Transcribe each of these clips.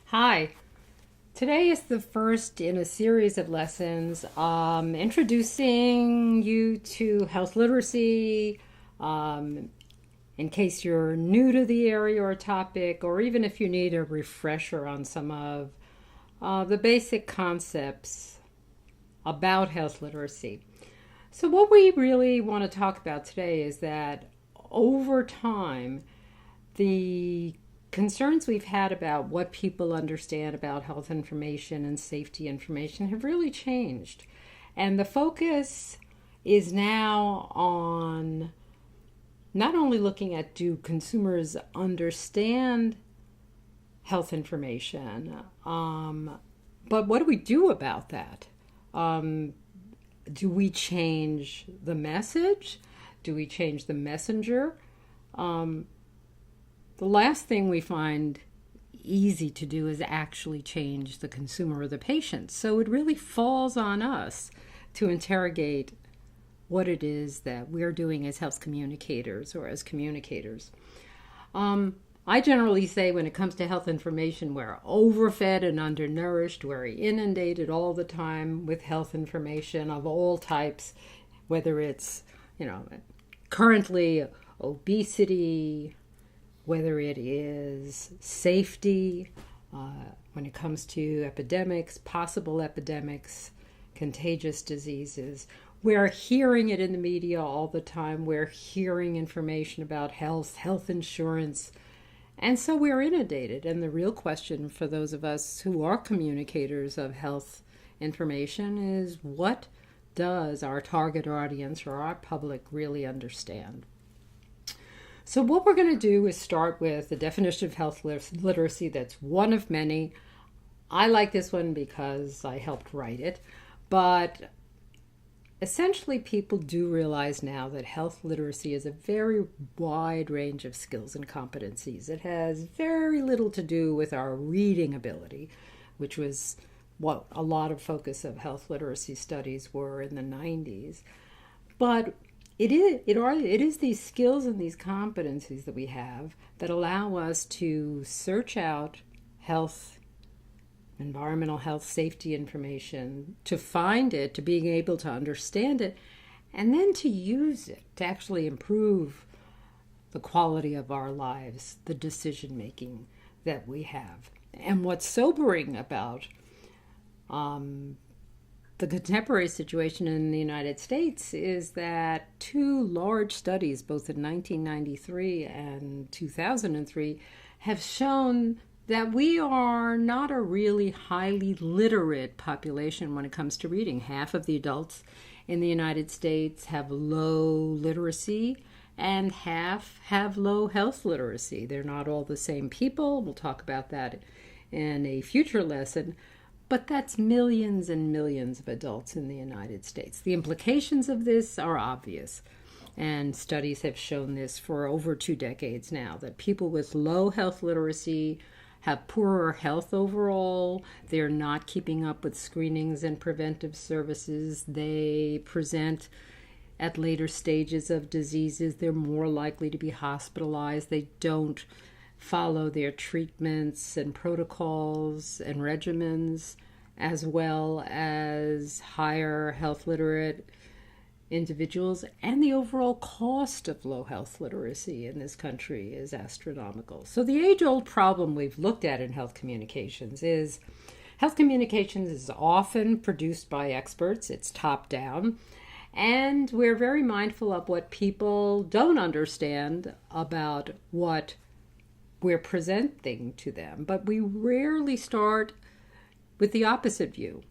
Hi. Today is the first in a series of lessons introducing you to health literacy. Um, in case you're new to the area or topic, or even if you need a refresher on some of the basic concepts about health literacy. So, what we really want to talk about today is that over time, the concerns we've had about what people understand about health information and safety information have really changed. And the focus is now on not only looking at do consumers understand health information, but what do we do about that? Um, do we change the message? Do we change the messenger? Um, The last thing we find easy to do is actually change the consumer or the patient. So it really falls on us to interrogate what it is that we're doing as health communicators or as communicators. I generally say when it comes to health information, we're overfed and undernourished, we're inundated all the time with health information of all types, whether it's, you know, currently obesity, whether it is safety, when it comes to epidemics, possible epidemics, contagious diseases. We're hearing it in the media all the time. We're hearing information about health insurance. And so we're inundated. And the real question for those of us who are communicators of health information is what does our target audience or our public really understand? So what we're going to do is start with the definition of health literacy. That's one of many. I like this one because I helped write it. But essentially, people do realize now that health literacy is a very wide range of skills and competencies. It has very little to do with our reading ability, which was what a lot of focus of health literacy studies were in the 90s. But it is these skills and these competencies that we have that allow us to search out health, environmental health, safety information, to find it, to being able to understand it, and then to use it to actually improve the quality of our lives, the decision making that we have. And what's sobering about the contemporary situation in the United States is that two large studies, both in 1993 and 2003, have shown that we are not a really highly literate population when it comes to reading. Half of the adults in the United States have low literacy, and half have low health literacy. They're not all the same people. We'll talk about that in a future lesson. But that's millions and millions of adults in the United States. The implications of this are obvious, and studies have shown this for over 2 decades now, that people with low health literacy have poorer health overall. They're not keeping up with screenings and preventive services. They present at later stages of diseases. They're more likely to be hospitalized. They don't follow their treatments and protocols and regimens, as well as higher health literate individuals. And the overall cost of low health literacy in this country is astronomical. So the age-old problem we've looked at in health communications is health communications is often produced by experts. It's top down. And we're very mindful of what people don't understand about what we're presenting to them, but we rarely start with the opposite view.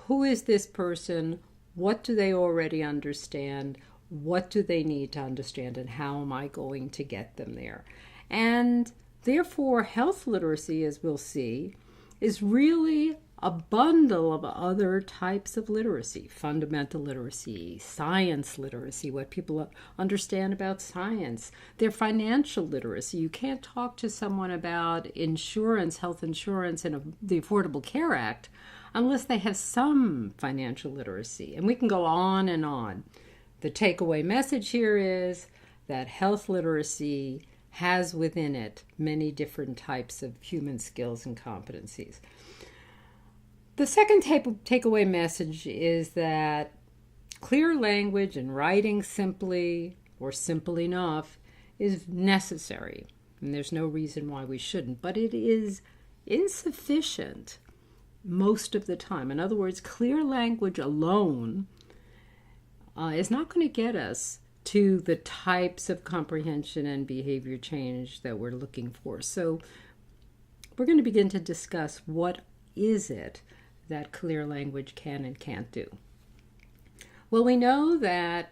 Who is this person? What do they already understand? What do they need to understand? And how am I going to get them there? And therefore, health literacy, as we'll see, is really a bundle of other types of literacy: fundamental literacy, science literacy, what people understand about science, their financial literacy. You can't talk to someone about insurance, health insurance, and the Affordable Care Act unless they have some financial literacy. And we can go on and on. The takeaway message here is that health literacy has within it many different types of human skills and competencies. The second takeaway message is that clear language and writing simply or simple enough is necessary. And there's no reason why we shouldn't, but it is insufficient most of the time. In other words, clear language alone is not going to get us to the types of comprehension and behavior change that we're looking for. So we're going to begin to discuss what is it that clear language can and can't do. Well, we know that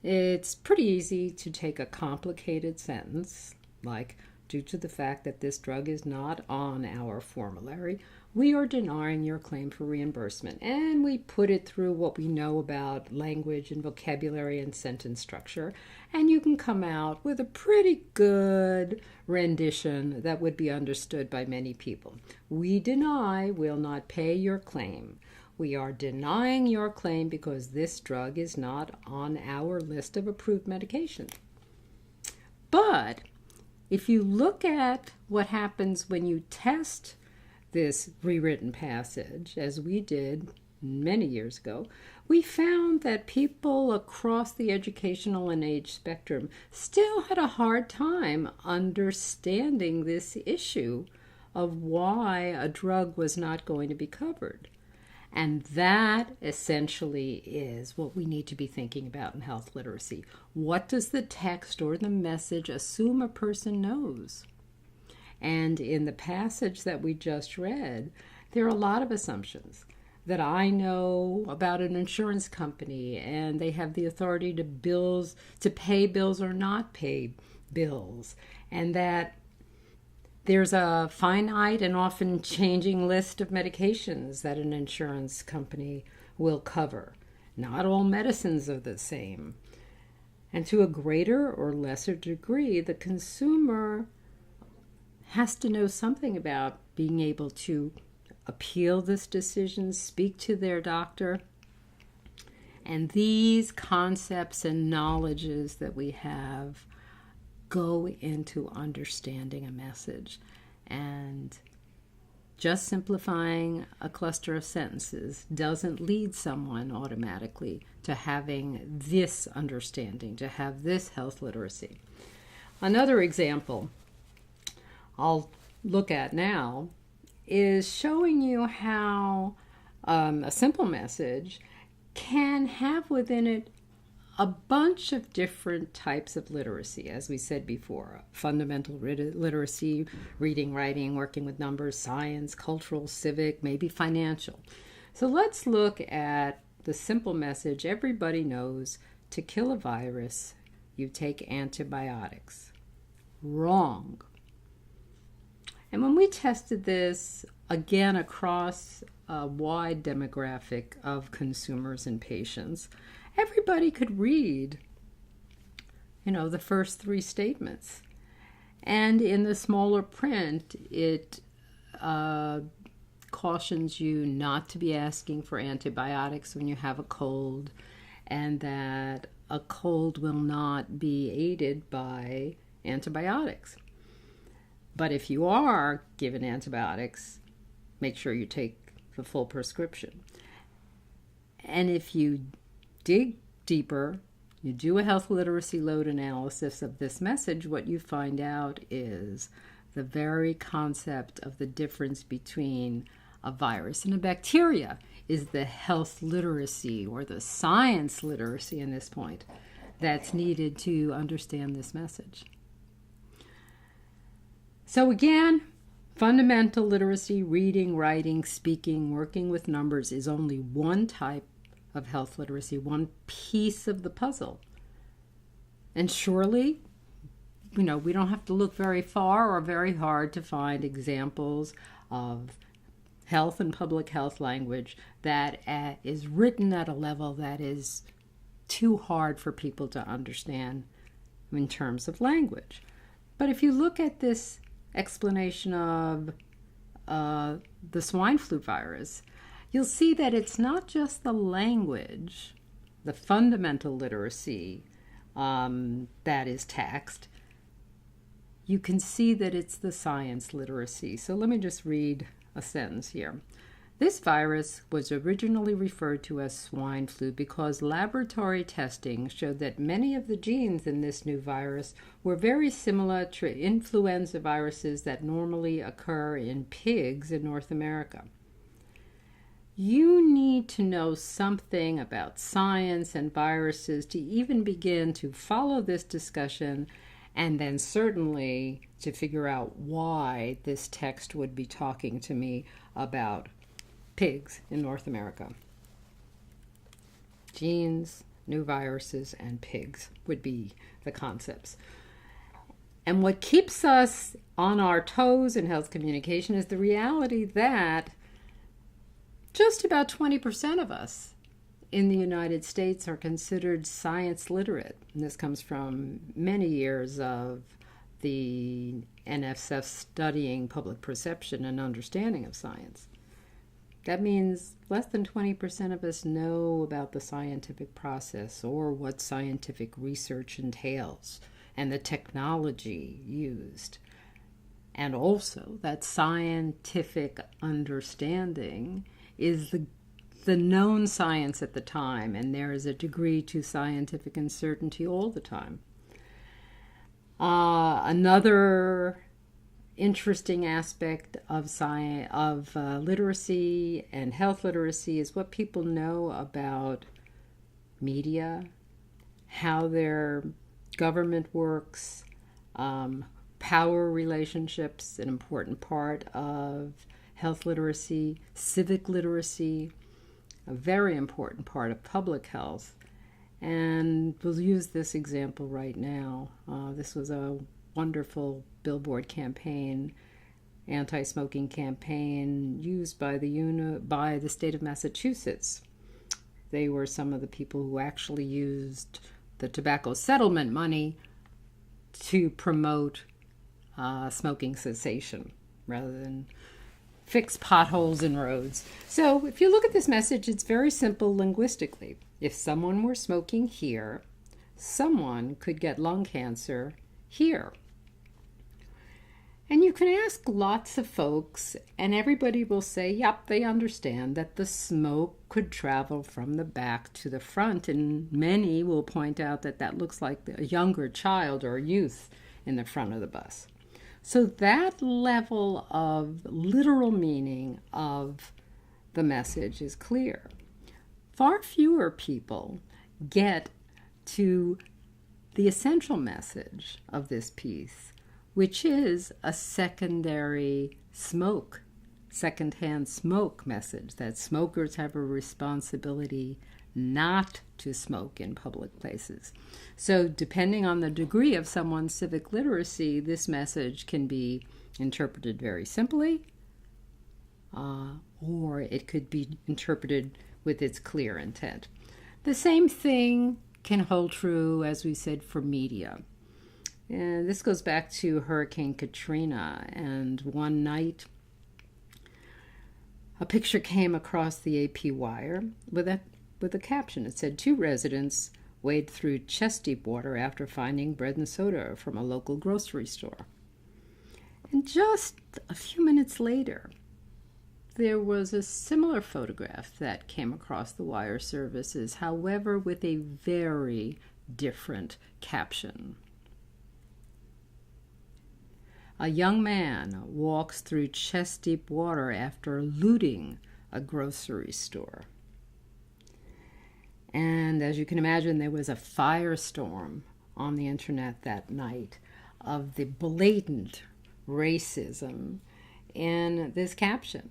it's pretty easy to take a complicated sentence, like, due to the fact that this drug is not on our formulary, we are denying your claim for reimbursement. And we put it through what we know about language and vocabulary and sentence structure. And you can come out with a pretty good rendition that would be understood by many people. We deny, will not pay your claim. We are denying your claim because this drug is not on our list of approved medications. But if you look at what happens when you test this rewritten passage, as we did many years ago, we found that people across the educational and age spectrum still had a hard time understanding this issue of why a drug was not going to be covered. And that essentially is what we need to be thinking about in health literacy. What does the text or the message assume a person knows? And in the passage that we just read, there are a lot of assumptions that I know about an insurance company and they have the authority to pay bills or not pay bills, and that there's a finite and often changing list of medications that an insurance company will cover. Not all medicines are the same. And to a greater or lesser degree, the consumer has to know something about being able to appeal this decision, speak to their doctor. And these concepts and knowledges that we have go into understanding a message. And just simplifying a cluster of sentences doesn't lead someone automatically to having this understanding, to have this health literacy. Another example I'll look at now is showing you how a simple message can have within it a bunch of different types of literacy, as we said before: fundamental literacy, reading, writing, working with numbers, science, cultural, civic, maybe financial. So let's look at the simple message. Everybody knows to kill a virus, you take antibiotics. Wrong. And when we tested this, again, across a wide demographic of consumers and patients, everybody could read, the first three statements. And in the smaller print, it cautions you not to be asking for antibiotics when you have a cold, and that a cold will not be aided by antibiotics. But if you are given antibiotics, make sure you take the full prescription. And if you dig deeper, you do a health literacy load analysis of this message, what you find out is the very concept of the difference between a virus and a bacteria is the health literacy, or the science literacy in this point, that's needed to understand this message. So again, fundamental literacy, reading, writing, speaking, working with numbers, is only one type of health literacy, one piece of the puzzle. And surely, we don't have to look very far or very hard to find examples of health and public health language that is written at a level that is too hard for people to understand in terms of language. But if you look at this explanation of the swine flu virus, you'll see that it's not just the language, the fundamental literacy that is taxed. you can see that it's the science literacy. So let me just read a sentence here. This virus was originally referred to as swine flu because laboratory testing showed that many of the genes in this new virus were very similar to influenza viruses that normally occur in pigs in North America. You need to know something about science and viruses to even begin to follow this discussion, and then certainly to figure out why this text would be talking to me about pigs in North America. Genes, new viruses, and pigs would be the concepts. And what keeps us on our toes in health communication is the reality that just about 20% of us in the United States are considered science literate. And this comes from many years of the NSF studying public perception and understanding of science. That means less than 20% of us know about the scientific process or what scientific research entails and the technology used. And also that scientific understanding is the known science at the time, and there is a degree to scientific uncertainty all the time. Another interesting aspect of science, literacy and health literacy is what people know about media, how their government works, power relationships, an important part of health literacy, civic literacy, a very important part of public health. And we'll use this example right now. This was a wonderful billboard campaign, anti-smoking campaign used by the state of Massachusetts. They were some of the people who actually used the tobacco settlement money to promote smoking cessation rather than fix potholes in roads. So if you look at this message, it's very simple linguistically. If someone were smoking here, someone could get lung cancer here. And you can ask lots of folks, and everybody will say, yep, they understand that the smoke could travel from the back to the front. And many will point out that that looks like a younger child or youth in the front of the bus. So that level of literal meaning of the message is clear. Far fewer people get to the essential message of this piece, which is a secondary smoke, secondhand smoke message, that smokers have a responsibility not to smoke in public places. So depending on the degree of someone's civic literacy, this message can be interpreted very simply, or it could be interpreted with its clear intent. The same thing can hold true, as we said, for media. And this goes back to Hurricane Katrina, and one night a picture came across the AP wire with a caption. It said, 2 residents wade through chest-deep water after finding bread and soda from a local grocery store. And just a few minutes later, there was a similar photograph that came across the wire services, however, with a very different caption. A young man walks through chest-deep water after looting a grocery store. And as you can imagine, there was a firestorm on the internet that night of the blatant racism in this caption.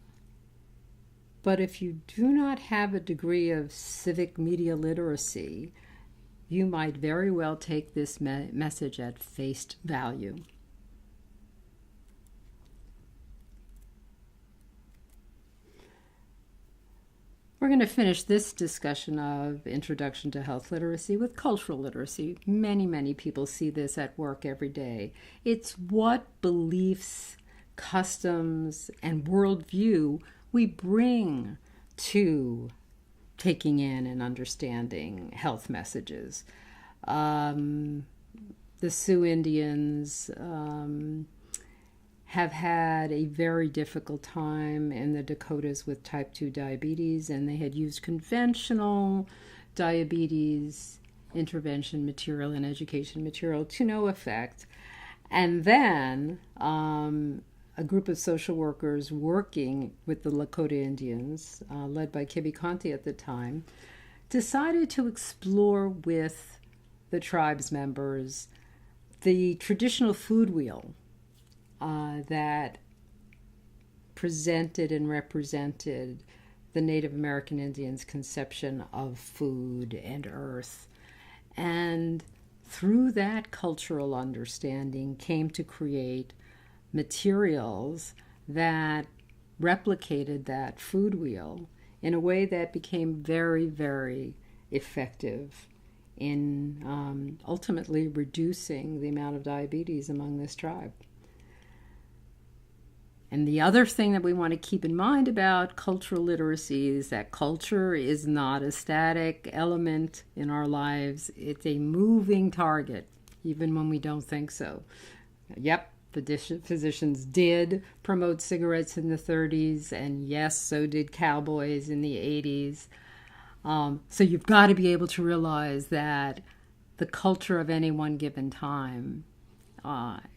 But if you do not have a degree of civic media literacy, you might very well take this message at face value. We're going to finish this discussion of Introduction to Health Literacy with cultural literacy. Many people see this at work every day. It's what beliefs, customs, and worldview we bring to taking in and understanding health messages. The the Sioux Indians have had a very difficult time in the Dakotas with type 2 diabetes, and they had used conventional diabetes intervention material and education material to no effect. And then a group of social workers working with the Lakota Indians, led by Kibbe Conti at the time, decided to explore with the tribe's members the traditional food wheel that presented and represented the Native American Indians' conception of food and earth. And through that cultural understanding came to create materials that replicated that food wheel in a way that became very, very effective in ultimately reducing the amount of diabetes among this tribe. And the other thing that we want to keep in mind about cultural literacy is that culture is not a static element in our lives. It's a moving target, even when we don't think so. Yep, physicians did promote cigarettes in the 30s, and yes, so did cowboys in the 80s. So you've got to be able to realize that the culture of any one given time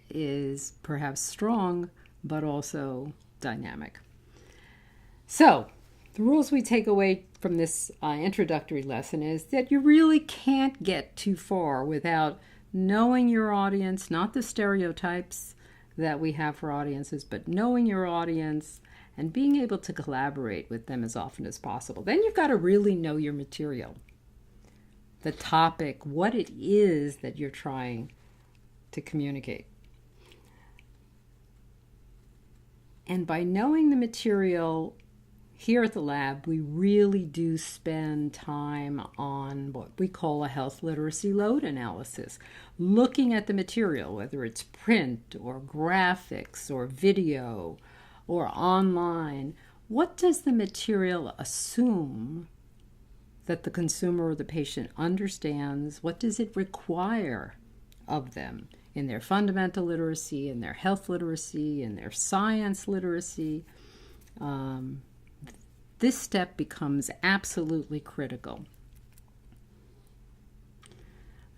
is perhaps strong, but also dynamic. So the rules we take away from this introductory lesson is that you really can't get too far without knowing your audience, not the stereotypes that we have for audiences, but knowing your audience and being able to collaborate with them as often as possible. Then you've got to really know your material, the topic, what it is that you're trying to communicate. And by knowing the material, here at the lab, we really do spend time on what we call a health literacy load analysis, looking at the material, whether it's print or graphics or video or online. What does the material assume that the consumer or the patient understands? What does it require of them in their fundamental literacy, in their health literacy, in their science literacy? This step becomes absolutely critical.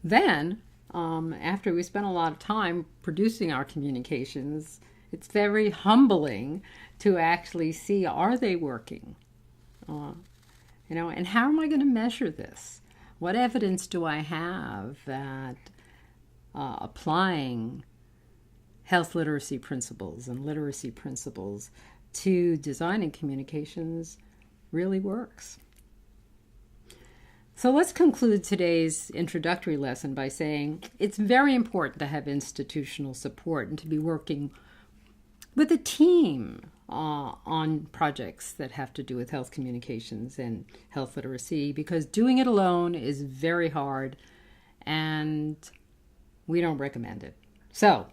Then, after we spend a lot of time producing our communications, it's very humbling to actually see, are they working? And how am I going to measure this? What evidence do I have that applying health literacy principles and literacy principles to designing communications really works? So let's conclude today's introductory lesson by saying it's very important to have institutional support and to be working with a team on projects that have to do with health communications and health literacy, because doing it alone is very hard and we don't recommend it. So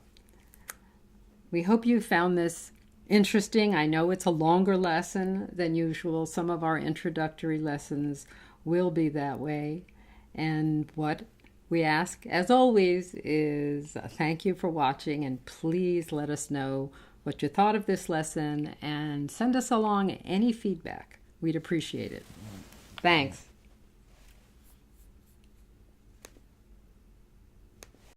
we hope you found this interesting. I know it's a longer lesson than usual. Some of our introductory lessons will be that way. And what we ask, as always, is thank you for watching, and please let us know what you thought of this lesson and send us along any feedback. We'd appreciate it. Thanks.